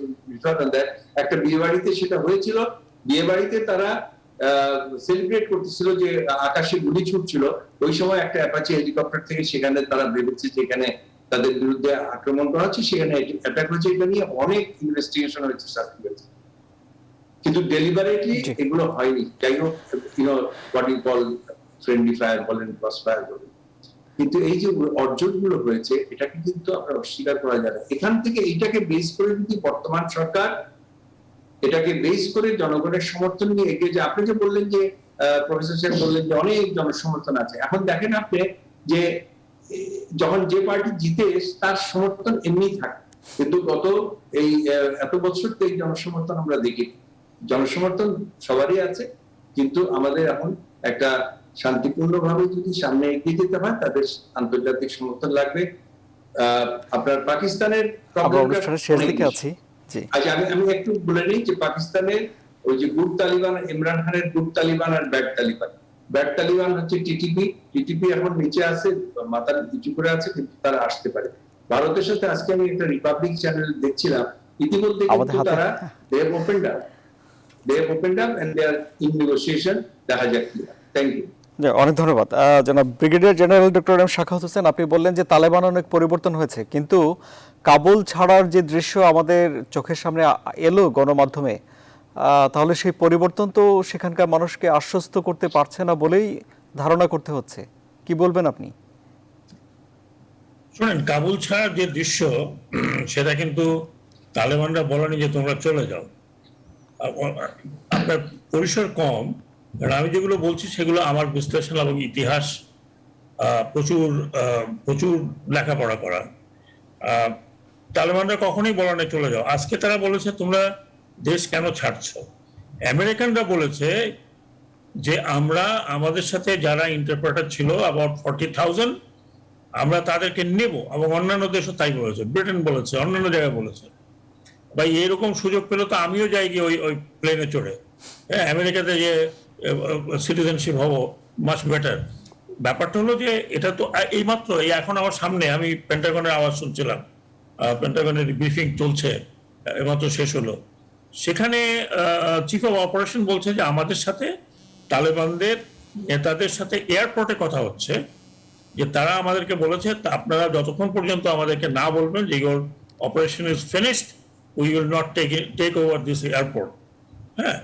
একটা বিয়ে বাড়িতে সেটা হয়েছিল, বিয়ে বাড়িতে তারা সেলিব্রেট করতেছিল যে আকাশে গুলি ছুটছিল, ওই সময় একটা অ্যাপাচি হেলিকপ্টার থেকে সেখানে তারা ভেবেছে যে এখানে তাদের বিরুদ্ধে আক্রমণ করা হচ্ছে, সেখানে অ্যাটাক হয়েছে। এটা নিয়ে অনেক ইনভেস্টিগেশন হয়েছে, কিন্তু ডেলিভারেটলি এগুলো হয়নি। যাই হোক, what you call friendly fire বলেন, ক্রস ফায়ার বলেন, কিন্তু এই যে অর্জনগুলো হয়েছে এটাকে কিন্তু আমরা অস্বীকার করা যায় না। এখান থেকে এইটাকে বেস করে যদি বর্তমান সরকার এটাকে বেস করে জনগণের সমর্থন নিয়ে এগিয়ে যায়, আপনি যে বললেন যে প্রফেসর সাহেব বললেন যে অনেক জনসমর্থন আছে, এখন দেখেন আপনি যে যখন যে পার্টি জিতে তার সমর্থন এমনি থাকে, কিন্তু গত এই এত বছর তো এই জনসমর্থন আমরা দেখি। জনসমর্থন সবারই আছে, কিন্তু আমাদের এখন একটা শান্তিপূর্ণভাবে যদি সামনে এগিয়ে যেতে হয় তাদের আন্তর্জাতিক সমর্থন লাগবে। আপনার পাকিস্তানের আমরা অনুষ্ঠানের শেষ দিকে আছি। জি, আচ্ছা, আমি একটু বলে নিই যে পাকিস্তানের ওই যে গুড তালিবান, ইমরান খানের গুড তালিবান আর ব্যাড তালিবান। ব্যাড তালিবান হচ্ছে টিটিপি এখন নিচে আছে, মাথার নিচু করে আছে, কিন্তু তারা আসতে পারে। ভারতের সাথে আজকে আমি একটা রিপাবলিক চ্যানেল দেখছিলাম, ইতিমধ্যে কিন্তু তারা they have opened up and they are in negotiation, দেখা যাক কি হয়। Thank you. অনেক ধন্যবাদ জনাব brigadier general doctor M Shakhawat Hossain. আপনি বললেন যে তালেবান অনেক পরিবর্তন হয়েছে, কিন্তু কাবুল ছাড়ার যে দৃশ্য আমাদের চোখের সামনে এলো গণমাধ্যমে, তাহলে সেই পরিবর্তন তো সেখানকার মানুষকে আশ্বস্ত করতে পারছে না বলেই ধারণা করতে হচ্ছে। কি বলবেন আপনি? শুনেন, কাবুল ছাড়ার যে দৃশ্য, সেটা কিন্তু তালেবানরা বলেনি যে তোমরা চলে যাও, আপনার পরিসর কম। কারণ আমি যেগুলো বলছি সেগুলো আমার বিশ্লেষণ এবং ইতিহাস, প্রচুর লেখাপড়া করা। তালেবানরা কখনোই বলে না চলে যাও। আজকে তারা বলেছে তোমরা দেশ কেন ছাড়ছো। আমেরিকানরা বলেছে যে আমরা আমাদের সাথে যারা ইন্টারপ্রেটার ছিল অ্যাবাউট 40,000, আমরা তাদেরকে নেব, এবং অন্যান্য দেশও তাই বলেছে, ব্রিটেন বলেছে, অন্যান্য জায়গায় বলেছে। ভাই, এরকম সুযোগ পেলে তো আমিও যাই গিয়ে ওই প্লেনে চড়ে। হ্যাঁ, আমেরিকাতে যে সিটিজেনশিপ হব, মাচ বেটার। ব্যাপারটা হলো যে এটা তো এইমাত্র এখন আমার সামনে আমি পেন্টাগনের আওয়াজ শুনছিলাম, পেন্টাগনের ব্রিফিং চলছে, এইমাত্র শেষ হলো। সেখানে চিফ অফ অপারেশন বলছে যে আমাদের সাথে তালেবানদের নেতাদের সাথে এয়ারপোর্টে কথা হচ্ছে, যে তারা আমাদেরকে বলেছে আপনারা যতক্ষণ পর্যন্ত আমাদেরকে না বলবেন যে your operation is finished, we will not take over this airport. হ্যাঁ,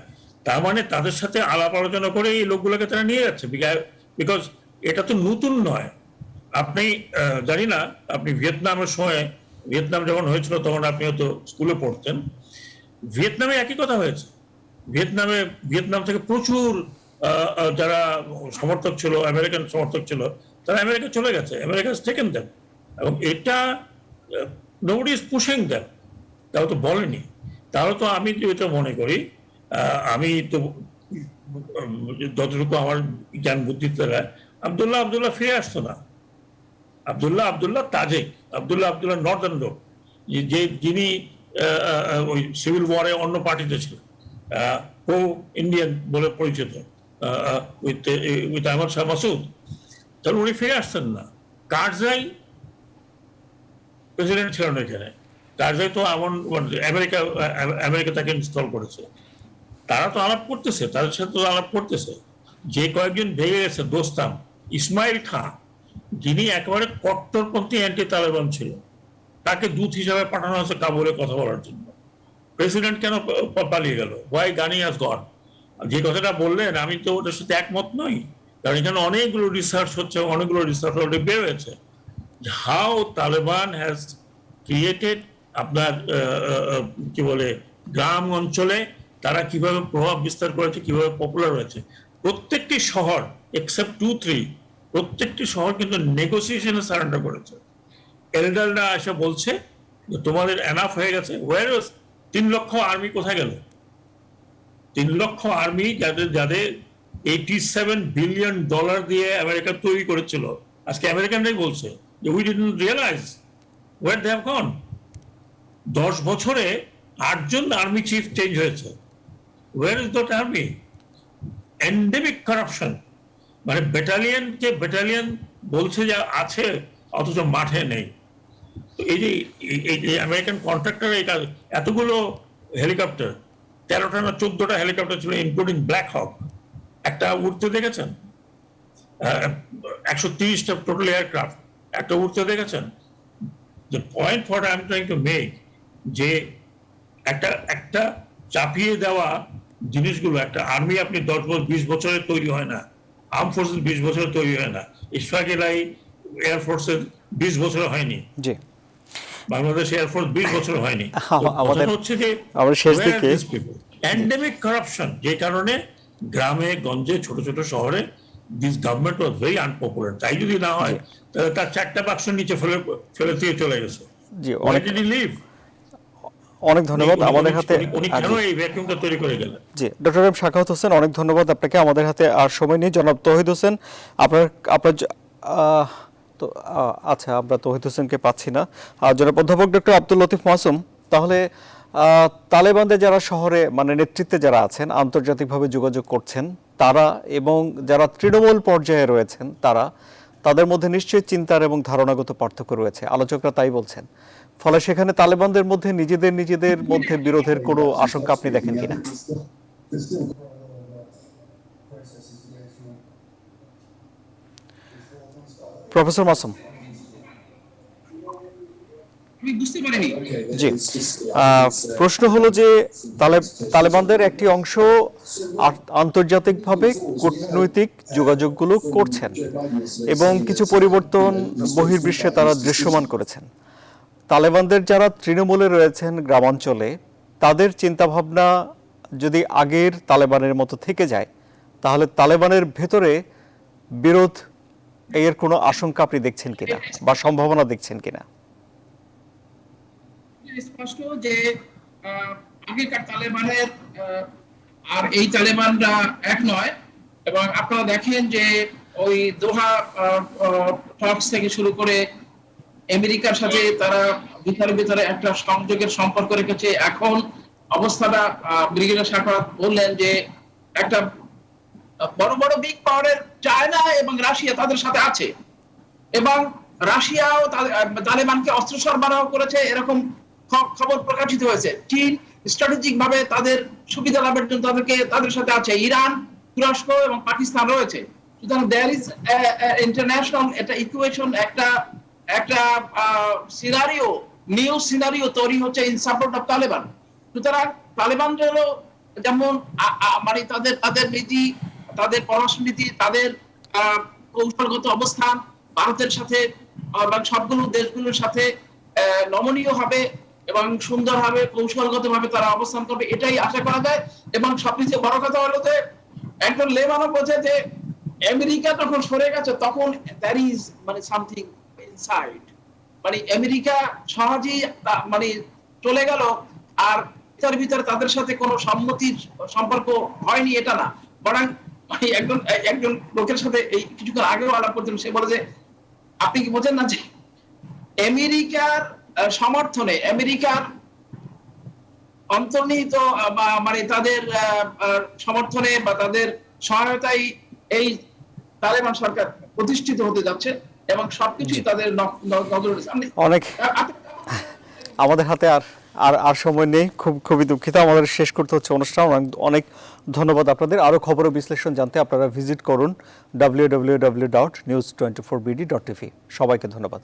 তার মানে তাদের সাথে আলাপ আলোচনা করে এই লোকগুলোকে তারা নিয়ে যাচ্ছে, বিকজ এটা তো নতুন নয়। আপনি জানি না, আপনি ভিয়েতনামের সময়, ভিয়েতনাম যখন হয়েছিল তখন আপনি হয়তো স্কুলে পড়তেন, ভিয়েতনামে একই কথা হয়েছে। ভিয়েতনাম থেকে প্রচুর যারা সমর্থক ছিল, আমেরিকান সমর্থক ছিল, তারা আমেরিকা চলে গেছে, আমেরিকা টেকেন দেম, এবং এটা নোবডি ইজ পুশিং দেম, তাও তো বলেনি। তাহলে তো আমি যেটা মনে করি, আমি তো যতটুকু আমার জ্ঞান বুদ্ধিতে আব্দুল্লাহ ফিরে আসতো না। আব্দুল্লাহ তাজেক, আব্দুল্লাহ নর্দার্ন লোক, যিনি ওই সিভিল ওয়ারে অন্য পার্টিতে ছিল, প্রো ইন্ডিয়ান বলে পরিচিত, উইথ আহমদ শাহ মাসুদ, তাহলে উনি ফিরে আসতেন না। কারজাই প্রেসিডেন্ট ছিলেন এখানে, কারজাই তো এমন আমেরিকা তাকে ইনস্টল করেছে। তারা তো আলাপ করতেছে, তাদের সাথে তো আলাপ করতেছে। যে কয়েকজন ভেঙে গেছে, দোস্তাম ইসমাইল খান, যিনি একেবারে কট্টরপন্থী অ্যান্টি তালেবান ছিল, তাকে দূত হিসাবে পাঠানো হয়েছে কাবুলে কথা বলার জন্য। প্রেসিডেন্ট কেন পালিয়ে গেল? Why Ghani has gone? যে কথাটা বললেন, আমি তো ওটার সাথে একমত নই, কারণ এখানে অনেকগুলো রিসার্চ হচ্ছে, অনেকগুলো রিসার্চ অলরেডি বের হয়েছে, হাউ তালেবান হ্যাজ ক্রিয়েটেড আপনার কি বলে গ্রাম অঞ্চলে তারা কিভাবে প্রভাব বিস্তার করেছে, কিভাবে পপুলার হয়েছে। প্রত্যেকটি শহর এক্সেপ্ট 2-3 প্রত্যেকটি শহর কিন্তু নেগোসিয়েশনে সারেন্ডার করেছে। এলডাররা এসে বলছে যে তোমাদের এনাফ হয়ে গেছে। ওয়ার 3 লক্ষ আর্মি কোথায় গেল? 3 লক্ষ আর্মি যাদের $87 বিলিয়ন দিয়ে আমেরিকা তৈরি করেছিল, আজকে আমেরিকানরাই বলছে যে we didn't realise where they have gone. 10 বছরে 8 জন আর্মি চিফ চেঞ্জ হয়েছে। Where is that army? Endemic corruption, মানে ব্যাটালিয়ন বলছে যে আছে অথচ মাঠে নেই। তো এই যে আমেরিকান কন্ট্রাক্টর এই কাজ, এতগুলো হেলিকপ্টার, 13টা না 14টা হেলিকপ্টার ছিল ইনক্লুডিং ব্ল্যাক হক, একটা উড়তে দেখেছেন? 130টা টোটাল এয়ারক্রাফট, একটা উড়তে দেখেছেন? The point what I am trying to make, যে একটা চাপিয়ে দেওয়া জিনিসগুলো, একটা আর্মি আপনি 10-20 বছরে তৈরি হয় না, আর্ম ফোর্সেস 20 বছরে তৈরি হয় না, ইশফাক এলাই এয়ারফোর্সের 20 বছরে হয়নি, জি বাংলাদেশ এয়ারফোর্স 20 বছর হয়নি। আমাদের হচ্ছে যে আমরা শেষ দিকে এন্ডেমিক কারাপশন, যে কারণে গ্রামে গঞ্জে ছোট ছোট শহরে this government was very unpopular. তাই যদি না হয় তাহলে তার 4টা বাক্স নিচে ফেলে দিয়ে চলে গেছে। জি অনেক ধন্যবাদ। আমাদের হাতে উনি কেন এই ভ্যাকুয়ামটা তৈরি করে গেলেন? জি ডক্টর এম শাখাওয়াত হোসেন, অনেক ধন্যবাদ আপনাকে। আমাদের হাতে আর সময় নেই। জনাব তৌহিদ হোসেন, আপনার তো আচ্ছা, আমরা তৌহিদ হোসেনকে পাচ্ছি না। আর জনাব অধ্যাপক ডক্টর আব্দুল লতিফ মাসুম, তাহলে তালেবানদের যারা শহরে মানে নেতৃত্বে যারা আছেন, আন্তর্জাতিকভাবে যোগাযোগ করছেন তারা, এবং যারা তৃণমূল পর্যায়ে রয়েছেন তারা, তাদের মধ্যে নিশ্চয়ই চিন্তার এবং ধারণাগত পার্থক্য রয়েছে, আলোচকরা তাই বলছেন। ফলে সেখানে তালেবানদের মধ্যে নিজেদের মধ্যে বিরোধের কোনো আশঙ্কা আপনি দেখেন কিনা? প্রফেসর মাসুম। জি, প্রশ্ন হলো যে তালেবানদের একটি অংশ আন্তর্জাতিকভাবে কূটনৈতিক যোগাযোগগুলো করছেন এবং কিছু পরিবর্তন বহির্বিশ্বে তারা দৃশ্যমান করেছেন। তালেবানদের যারা তৃণমূলে রয়েছেন গ্রামাঞ্চলে, তাদের চিন্তাভাবনা যদি আগের তালেবানের মতো থেকে যায়, তাহলে তালেবানের ভেতরে বিরোধ এর কোনো আশঙ্কা আপনি দেখছেন কিনা বা সম্ভাবনা দেখছেন কিনা? স্পষ্ট যে আগেকার তালেবানের আর এই তালেবানরা এক নয়। এবং আপনারা দেখেন যে ওই দোহা টক্স থেকে শুরু করে আমেরিকার সাথে তারা ভিতরে একটা সংযোগের সম্পর্ক রেখেছে। এখন অবস্থাটা ব্রিগেডিয়ার শাখাওয়াত বললেন যে একটা বড় বড় বিগ পাওয়ারের চায়না এবং রাশিয়া তাদের সাথে আছে, এবং রাশিয়াও তালেবানকে অস্ত্র সরবরাহ করেছে, এরকম খবর প্রকাশিত হয়েছে। চীন স্ট্র্যাটেজিক ভাবে তাদের সুবিধা লাভের জন্য তাদের সাথে আছে। ইরান, তুরস্ক এবং পাকিস্তান রয়েছে। সুতরাং দেয়ার ইজ ইন্টারন্যাশনাল একটা ইকুয়েশন, একটা সিনারিও, নিউ সিনারিও তৈরি হচ্ছে ইন সাপোর্ট অফ তালেবান। সুতরাং তালেবানদেরও যেমন মানে তাদের নীতি, তাদের পররাষ্ট্রনীতি, তাদের কৌশলগত অবস্থান ভারতের সাথে এবং সবগুলো দেশগুলোর সাথে নমনীয় হবে এবং সুন্দর হবে, কৌশলগত ভাবে তারা অবস্থান করবে, এটাই আশা করা যায়। এবং সবচেয়ে বড় কথা হলো যে একজন লেমানও বোঝে যে আমেরিকা যখন সরে গেছে তখন দ্যার ইজ মানে সামথিং ইনসাইড, মানে আমেরিকা সহজেই মানে চলে গেল, আর তার ভিতরে তাদের সাথে কোনো সম্মতির সম্পর্ক হয়নি এটা না, বরং মানে একজন লোকের সাথে এই কিছুক্ষণ আগেও আলাপ করছিলাম, সে বলে যে আপনি কি বোঝেন না যে আমেরিকার সমর্থনে, আমেরিকার অন্তর্নিহিত মানে তাদের সমর্থনে বা তাদের সহায়তায় এই তালেবান সরকার প্রতিষ্ঠিত হতে যাচ্ছে এবং সবকিছুই তাদের নজরে সামনে। অনেক আমাদের হাতে আর সময় নেই, খুবই দুঃখিত, আমাদের শেষ করতে হচ্ছে অনুষ্ঠান। অনেক ধন্যবাদ আপনাদের। আরো খবর ও বিশ্লেষণ জানতে আপনারা ভিজিট করুন www.news24bd.tv। সবাইকে ধন্যবাদ।